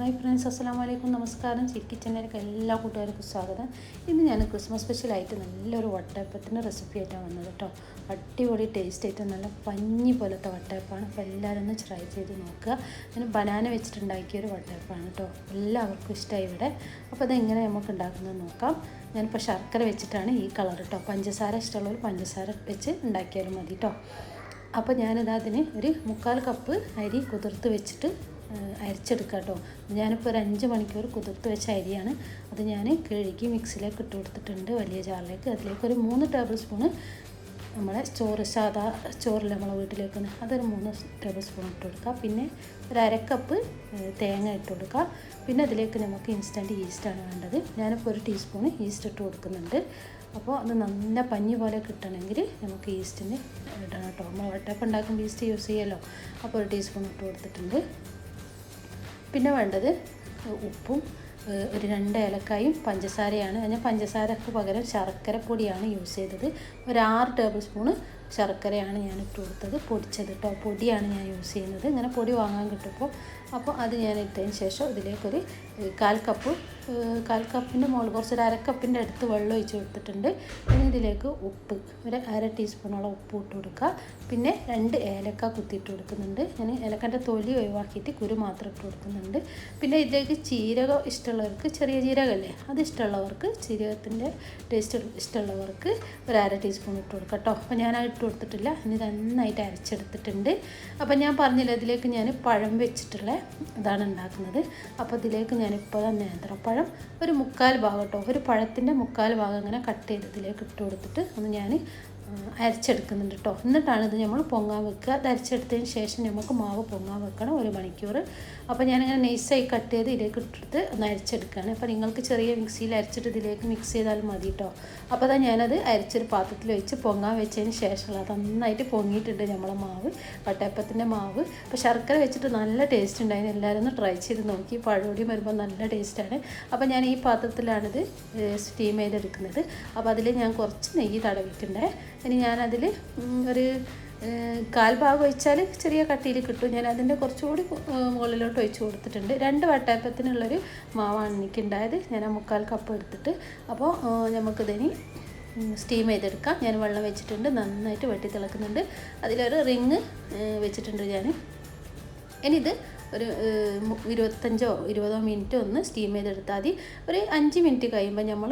Hi friends, അസ്സലാമു അലൈക്കും. നമസ്കാരം. ചിക്കി കിച്ചണിലേക്ക് എല്ലാ കൂട്ടുകാർക്കും സ്വാഗതം. ഇന്ന് ഞാൻ ക്രിസ്മസ് സ്പെഷ്യലായിട്ട് നല്ലൊരു വട്ടയപ്പത്തിൻ്റെ റെസിപ്പി ആയിട്ടാണ് വന്നത് കേട്ടോ. അടിപൊളി ടേസ്റ്റ് ആയിട്ട് നല്ല പഞ്ഞി പോലത്തെ വട്ടയപ്പമാണ്. അപ്പോൾ എല്ലാവരും ഒന്ന് ട്രൈ ചെയ്ത് നോക്കുക. ഞാൻ ബനാന വെച്ചിട്ടുണ്ടാക്കിയൊരു വട്ടയപ്പമാണ് കേട്ടോ. എല്ലാവർക്കും ഇഷ്ടമായി ഇവിടെ. അപ്പോൾ അതെങ്ങനെ നമുക്ക് ഉണ്ടാക്കുന്നത് നോക്കാം. ഞാനിപ്പോൾ ശർക്കര വെച്ചിട്ടാണ് ഈ കളർ കേട്ടോ. പഞ്ചസാര ഇഷ്ടമുള്ളവർ പഞ്ചസാര വെച്ച് ഉണ്ടാക്കിയാലും മതി കേട്ടോ. അപ്പോൾ ഞാനിതിന് ഒരു 1/4 കപ്പ് അരി കുതിർത്ത് വെച്ചിട്ട് അരച്ചെടുക്കുക കേട്ടോ. ഞാനിപ്പോൾ ഒരു 5 മണിക്കൂർ കുതിർത്ത് വെച്ച അരിയാണ്. അത് ഞാൻ കഴുകി മിക്സിയിലേക്ക് ഇട്ട് കൊടുത്തിട്ടുണ്ട്, വലിയ ജാറിലേക്ക്. അതിലേക്ക് ഒരു 3 ടേബിൾ സ്പൂണ് നമ്മളെ ചോറ്, സാധാ ചോറിൽ നമ്മളെ വീട്ടിലേക്ക് വെക്കുന്നത്, അതൊരു 3 ടേബിൾ സ്പൂൺ ഇട്ട് കൊടുക്കുക. പിന്നെ ഒരു 1/2 കപ്പ് തേങ്ങ ഇട്ട് കൊടുക്കുക. പിന്നെ അതിലേക്ക് നമുക്ക് ഇൻസ്റ്റൻറ്റ് ഈസ്റ്റാണ് വേണ്ടത്. ഞാനിപ്പോൾ ഒരു ടീസ്പൂണ് ഈസ്റ്റ് ഇട്ട് കൊടുക്കുന്നുണ്ട്. അപ്പോൾ അത് നല്ല പഞ്ഞി പോലെ കിട്ടണമെങ്കിൽ നമുക്ക് ഈസ്റ്റിന് ഇടണം കേട്ടോ. നമ്മൾ വട്ടയപ്പം ഉണ്ടാക്കുമ്പോൾ ഈസ്റ്റ് യൂസ് ചെയ്യുമല്ലോ. അപ്പോൾ ഒരു ടീസ്പൂൺ ഇട്ട് കൊടുത്തിട്ടുണ്ട്. പിന്നെ വേണ്ടത് ഉപ്പും ഒരു 2 ഏലക്കായും പഞ്ചസാരയാണ്. ഞാൻ പഞ്ചസാരക്ക് പകരം ശർക്കര പൊടിയാണ് യൂസ് ചെയ്തത്. ഒരു 6 ടേബിൾ സ്പൂണ് ശർക്കരയാണ് ഞാൻ ഇട്ട് കൊടുത്തത്, പൊടിച്ചത് കേട്ടോ. പൊടിയാണ് ഞാൻ യൂസ് ചെയ്യുന്നത്. ഇങ്ങനെ പൊടി വാങ്ങാൻ കിട്ടുമ്പോൾ അപ്പോൾ അത് ഞാൻ ഇട്ടതിന് ശേഷം ഇതിലേക്കൊരു 1/4 കപ്പിൻ്റെ മുകളിൽ കുറച്ചൊരു 1/2 കപ്പിൻ്റെ അടുത്ത് വെള്ളം ഒഴിച്ച് കൊടുത്തിട്ടുണ്ട്. പിന്നെ ഇതിലേക്ക് ഉപ്പ് ഒരു 1/2 ടീസ്പൂണോളം ഉപ്പ് ഇട്ട് കൊടുക്കുക. പിന്നെ 2 ഏലക്ക കുത്തിയിട്ട് കൊടുക്കുന്നുണ്ട്. ഞാൻ ഏലക്കൻ്റെ തൊലി ഒഴിവാക്കിയിട്ട് കുരു മാത്രം ഇട്ട് കൊടുക്കുന്നുണ്ട്. പിന്നെ ഇതിലേക്ക് ജീരകം ഇഷ്ടമുള്ളവർക്ക്, ചെറിയ ജീരകമല്ലേ, അത് ഇഷ്ടമുള്ളവർക്ക്, ജീരകത്തിൻ്റെ ടേസ്റ്റ് ഇഷ്ടമുള്ളവർക്ക് ഒരു 1/2 ടീസ്പൂൺ ഇട്ട് കൊടുക്കാം കേട്ടോ. അപ്പോൾ ഞാൻ ഇട്ട് കൊടുത്തിട്ടില്ല. ഇനി നന്നായിട്ട് അരച്ചെടുത്തിട്ടുണ്ട്. അപ്പോൾ ഞാൻ പറഞ്ഞില്ല, ഇതിലേക്ക് ഞാൻ പഴം വെച്ചിട്ടുള്ള ഇതാണ് ഉണ്ടാക്കുന്നത്. അപ്പോൾ ഇതിലേക്ക് ഞാനിപ്പോൾ നേന്ത്രപ്പഴം ഒരു 1/4 ഭാഗം കേട്ടോ, ഒരു പഴത്തിൻ്റെ 1/4 ഭാഗം അങ്ങനെ കട്ട് ചെയ്ത് ഇതിലേക്ക് ഇട്ട് കൊടുത്തിട്ട് ഒന്ന് ഞാൻ അരച്ചെടുക്കുന്നുണ്ട് കേട്ടോ. എന്നിട്ടാണ് ഇത് നമ്മൾ പൊങ്ങാൻ വെക്കുക. അത് അരച്ചെടുത്തതിന് ശേഷം നമുക്ക് മാവ് പൊങ്ങാൻ വെക്കണം 1 മണിക്കൂർ. അപ്പോൾ ഞാനിങ്ങനെ നൈസായി കട്ട് ചെയ്ത് ഇതിലേക്ക് ഇട്ടിട്ട് ഒന്ന് അരച്ചെടുക്കുകയാണ്. അപ്പോൾ നിങ്ങൾക്ക് ചെറിയ മിക്സിയിൽ അരച്ചിട്ട് ഇതിലേക്ക് മിക്സ് ചെയ്താൽ മതി കേട്ടോ. അപ്പോൾ അതാ ഞാനത് അരച്ചൊരു പാത്രത്തിൽ വെച്ച് പൊങ്ങാൻ വെച്ചതിന് ശേഷമുള്ള അത് നന്നായിട്ട് പൊങ്ങിയിട്ടുണ്ട് നമ്മളെ മാവ്, വട്ടയപ്പത്തിൻ്റെ മാവ്. അപ്പോൾ ശർക്കര വെച്ചിട്ട് നല്ല ടേസ്റ്റ് ഉണ്ടായിരുന്നു. എല്ലാവരും ഒന്ന് ട്രൈ ചെയ്ത് നോക്കി. പഴപൊടി വരുമ്പോൾ നല്ല ടേസ്റ്റാണ്. അപ്പോൾ ഞാൻ ഈ പാത്രത്തിലാണിത് സ്റ്റീം ചെയ്തെടുക്കുന്നത്. അപ്പോൾ അതിൽ ഞാൻ കുറച്ച് നെയ്യ് തടവിട്ടുണ്ട്. ഇനി ഞാനതിൽ ഒരു 1/4 ഭാഗം ഒഴിച്ചാൽ ചെറിയ കട്ടിയിൽ കിട്ടും. ഞാൻ അതിൻ്റെ കുറച്ചുകൂടി മുകളിലോട്ട് ഒഴിച്ച് കൊടുത്തിട്ടുണ്ട്. 2 വട്ടയപ്പത്തിനുള്ളൊരു മാവാണ് എനിക്കുണ്ടായത്. ഞാൻ 1/4 കപ്പ് എടുത്തിട്ട്. അപ്പോൾ നമുക്കിതിനി സ്റ്റീം ചെയ്തെടുക്കാം. ഞാൻ വെള്ളം വെച്ചിട്ടുണ്ട്, നന്നായിട്ട് വെട്ടി തിളക്കുന്നുണ്ട്. അതിലൊരു റിങ് വെച്ചിട്ടുണ്ട് ഞാൻ. ഇനി ഇത് ഒരു 25-20 മിനിറ്റ് ഒന്ന് സ്റ്റീം ചെയ്തെടുത്താൽ മതി. ഒരു 5 മിനിറ്റ് കഴിയുമ്പോൾ നമ്മൾ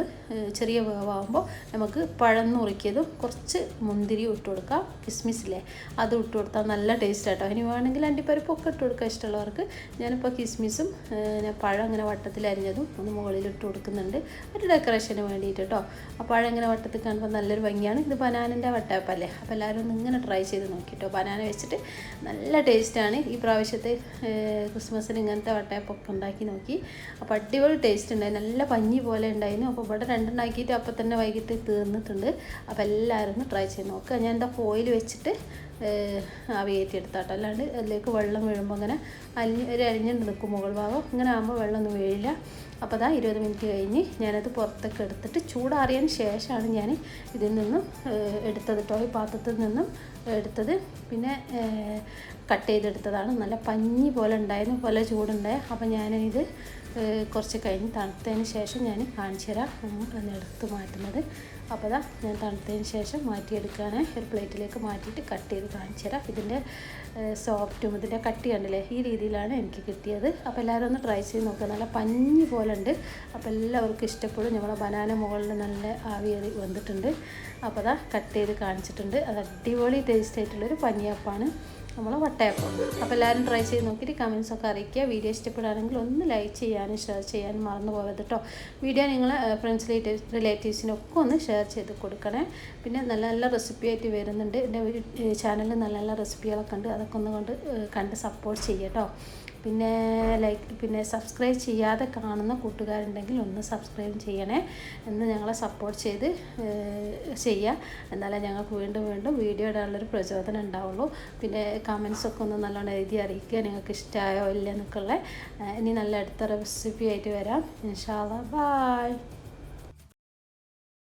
ചെറിയ വേവാകുമ്പോൾ നമുക്ക് പഴം നുറുക്കിയതും കുറച്ച് മുന്തിരിയും ഇട്ട് കൊടുക്കാം. കിസ്മിസില്ലേ, അത് ഇട്ട് കൊടുത്താൽ നല്ല ടേസ്റ്റ് ആട്ടോ. ഇനി വേണമെങ്കിൽ അണ്ടിപ്പരിപ്പൊക്കെ ഇട്ട് കൊടുക്കുക ഇഷ്ടമുള്ളവർക്ക്. ഞാനിപ്പോൾ കിസ്മിസും പഴം ഇങ്ങനെ വട്ടത്തിൽ അരിഞ്ഞതും ഒന്ന് മുകളിൽ ഇട്ട് കൊടുക്കുന്നുണ്ട്, ഒരു ഡെക്കറേഷന് വേണ്ടിയിട്ട് കേട്ടോ. ആ പഴം ഇങ്ങനെ വട്ടത്തിൽ കാണുമ്പോൾ നല്ലൊരു ഭംഗിയാണ്. ഇത് ബനാനൻ്റെ വട്ടയപ്പല്ലേ. അപ്പോൾ എല്ലാവരും ഒന്ന് ഇങ്ങനെ ട്രൈ ചെയ്ത് നോക്കിയിട്ടോ. ബനാന വെച്ചിട്ട് നല്ല ടേസ്റ്റാണ്. ഈ പ്രാവശ്യത്തെ ക്രിസ്മസിന് ഇങ്ങനത്തെ വട്ടയപ്പൊക്കെ ഉണ്ടാക്കി നോക്കി. അപ്പോൾ അടിപൊളി ടേസ്റ്റ് ഉണ്ടായി, നല്ല പഞ്ഞി പോലെ ഉണ്ടായിരുന്നു. അപ്പോൾ ഇവിടെ 2 ഉണ്ടാക്കിയിട്ട് അപ്പോൾ തന്നെ വൈകിട്ട് തീർന്നിട്ടുണ്ട്. അപ്പോൾ എല്ലാവരും ഒന്ന് ട്രൈ ചെയ്ത് നോക്കുക. ഞാൻ എന്താ ഫോയിൽ വെച്ചിട്ട് ആവി കയറ്റിയെടുത്താട്ടോ. അല്ലാണ്ട് അതിലേക്ക് വെള്ളം വീഴുമ്പോൾ അങ്ങനെ അരിഞ്ഞിട്ട് നിൽക്കും മുകൾ ഭാഗം. ഇങ്ങനെ ആകുമ്പോൾ വെള്ളമൊന്നും വീഴില്ല. അപ്പോൾ അതാ 20 മിനിറ്റ് കഴിഞ്ഞ് ഞാനത് പുറത്തൊക്കെ എടുത്തിട്ട് ചൂടാറിയതിന് ശേഷമാണ് ഞാൻ ഇതിൽ നിന്നും എടുത്തത് കേട്ടോ. ഈ പാത്രത്തിൽ നിന്നും എടുത്തത്. പിന്നെ കട്ട് ചെയ്തെടുത്തതാണ്. നല്ല പഞ്ഞി പോലെ ഉണ്ടായിരുന്നു, പോലെ ചൂടുണ്ടായി. അപ്പോൾ ഞാനിത് കുറച്ച് കഴിഞ്ഞ് തണുത്തതിന് ശേഷം ഞാൻ കാണിച്ചു തരാം എടുത്ത് മാറ്റുന്നത്. അപ്പോൾ അതാ ഞാൻ തണുത്തതിന് ശേഷം മാറ്റിയെടുക്കുകയാണ്. ഒരു പ്ലേറ്റിലേക്ക് മാറ്റിയിട്ട് കട്ട് ചെയ്ത് കാണിച്ചു തരാം. ഇതിൻ്റെ സോഫ്റ്റും ഇതിൻ്റെ കട്ടി കണ്ടില്ലേ, ഈ രീതിയിലാണ് എനിക്ക് കിട്ടിയത്. അപ്പോൾ എല്ലാവരും ഒന്ന് ട്രൈ ചെയ്ത് നോക്കുക. നല്ല പഞ്ഞി പോലെ ഉണ്ട്. അപ്പോൾ എല്ലാവർക്കും ഇഷ്ടപ്പെടും. നമ്മളെ ബനാന മുകളിൽ നല്ല ആവിയേറി വന്നിട്ടുണ്ട്. അപ്പോൾ അതാ കട്ട് ചെയ്ത് കാണിച്ചിട്ടുണ്ട്. അത് അടിപൊളി ടേസ്റ്റ് ആയിട്ടുള്ളൊരു പഞ്ഞിയപ്പമാണ് നമ്മൾ വട്ടയപ്പം. അപ്പോൾ എല്ലാവരും ട്രൈ ചെയ്ത് നോക്കിയിട്ട് കമൻസൊക്കെ അറിയിക്കുക. വീഡിയോ ഇഷ്ടപ്പെടുകയാണെങ്കിൽ ഒന്ന് ലൈക്ക് ചെയ്യാനും ഷെയർ ചെയ്യാനും മറന്നു പോകരുത് കേട്ടോ. വീഡിയോ നിങ്ങൾ ഫ്രണ്ട്സ് റിലേറ്റീവ്സിനൊക്കെ ഒന്ന് ഷെയർ ചെയ്ത് കൊടുക്കണേ. പിന്നെ നല്ല നല്ല റെസിപ്പി ആയിട്ട് വരുന്നുണ്ട്. എൻ്റെ ചാനലിൽ നല്ല നല്ല റെസിപ്പികളൊക്കെ ഉണ്ട്. അതൊക്കെ ഒന്ന് കണ്ട് സപ്പോർട്ട് ചെയ്യുക കേട്ടോ. പിന്നെ സബ്സ്ക്രൈബ് ചെയ്യാതെ കാണുന്ന കൂട്ടുകാരുണ്ടെങ്കിൽ ഒന്ന് സബ്സ്ക്രൈബ് ചെയ്യണേ. എന്ന് ഞങ്ങളെ സപ്പോർട്ട് ചെയ്ത് ചെയ്യുക. എന്നാലേ ഞങ്ങൾക്ക് വീണ്ടും വീഡിയോ ഇടാനുള്ളൊരു പ്രചോദനം ഉണ്ടാവുള്ളൂ. പിന്നെ കമൻസൊക്കെ ഒന്ന് നല്ലോണം എഴുതി അറിയിക്കുക, നിങ്ങൾക്ക് ഇഷ്ടമായോ ഇല്ല എന്നൊക്കെയുള്ള. ഇനി നല്ല അടുത്ത റെസിപ്പി ആയിട്ട് വരാം ഇൻഷാ അല്ലാഹ്. ബൈ.